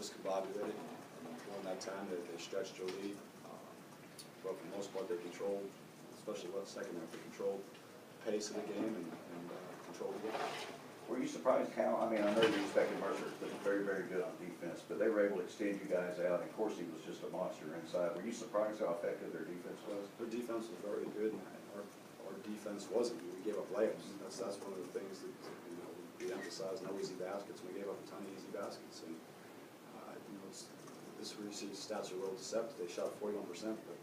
discombobulated. During that time, they stretched their lead. But for the most part, they controlled, especially the second half, they controlled the pace of the game and controlled the game. Were you surprised how, I mean, I know you expected Mercer to be very, very good on defense, but they were able to extend you guys out, and of course he was just a monster inside. Were you surprised how effective their defense was? Their defense was very good, and our defense wasn't. We gave up layups. That's one of the things that we emphasize, no easy baskets. We gave up a ton of easy baskets, and this recent stats are a little deceptive. They shot 41%, but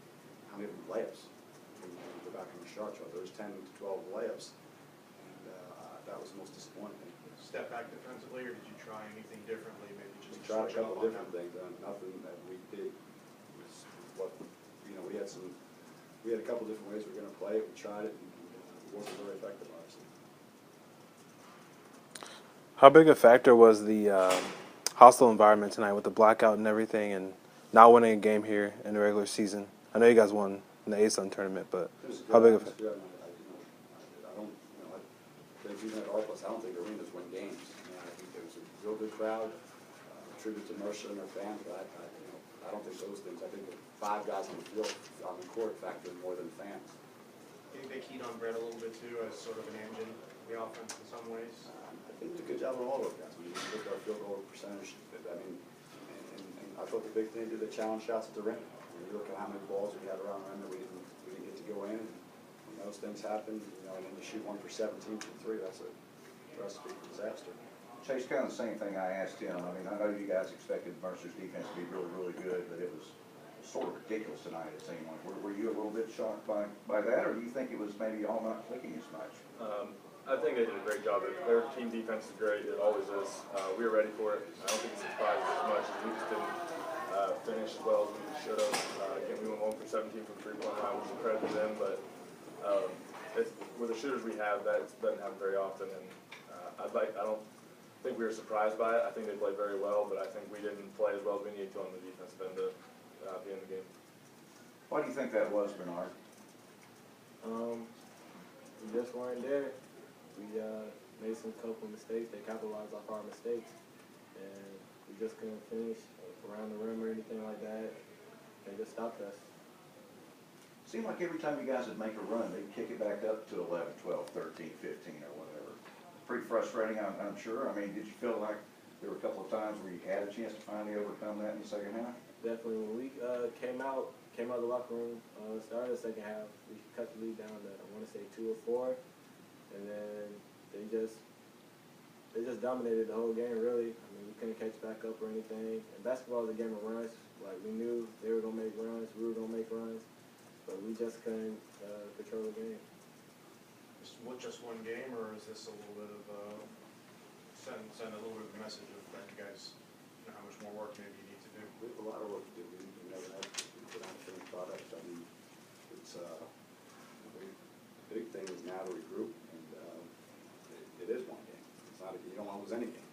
how many of them layups? Go back on the shot chart. There was 10 to 12 layups. That was the most disappointing. Step back defensively, or did you try anything differently? Maybe just we tried a couple of different things. Nothing that we did was what we had some. We had a couple different ways we were going to play it. We tried it, and it wasn't very effective, obviously. How big a factor was the hostile environment tonight with the blackout and everything, and not winning a game here in the regular season? I know you guys won in the ASUN tournament, but how big a factor? Even at our place, I don't think arenas win games. I think there was a real good crowd, tribute to Mercer and their fans, but I don't think those things. I think the 5 guys on the field, on the court, factor in more than fans. Do you think they keyed on Brett a little bit too, as sort of an engine of the offense in some ways? I think they did a good job on all those guys. When you look at our field goal percentage, I mean, and I thought the big thing did the challenge shots at the rim. When you look at how many balls we had around the rim that we didn't get to go in. Those things happen, and then you shoot 1 for 17 from 3. That's a recipe for disaster. Chase, kind of the same thing I asked him. I mean, I know you guys expected Mercer's defense to be really, really good, but it was sort of ridiculous tonight, it seemed like. Were you a little bit shocked by that, or do you think it was maybe all not clicking as much? I think they did a great job. Their team defense is great. It always is. We were ready for it. I don't think it's surprised as much as we just didn't finish as well as we should have. Again, we went 1 for 17 from 3-point line, which is a credit to them, but with the shooters we have, that doesn't happen very often, and I don't think we were surprised by it. I think they played very well, but I think we didn't play as well as we needed to on the defensive end to be in the game. Why do you think that was, Bernard? We just weren't there. We made some couple mistakes. They capitalized off our mistakes, and we just couldn't finish around the rim or anything like that. They just stopped us. Seemed like every time you guys would make a run, they'd kick it back up to 11, 12, 13, 15, or whatever. Pretty frustrating, I'm sure. I mean, did you feel like there were a couple of times where you had a chance to finally overcome that in the second half? Definitely. When we came out of the locker room, started the second half, we cut the lead down to, I want to say, 2 or 4, and then they just dominated the whole game, really. I mean, we couldn't catch back up or anything. And basketball is a game of runs. Like, we knew they were going to make runs, we were going to make runs. But we just couldn't control the game. Just one game, or is this a little bit of send a little bit of a message of that you guys know how much more work maybe you need to do? We have a lot of work to do. We never had a finished product. I mean, it's the big thing is now to regroup, and it is one game. It's not you don't want to lose any game.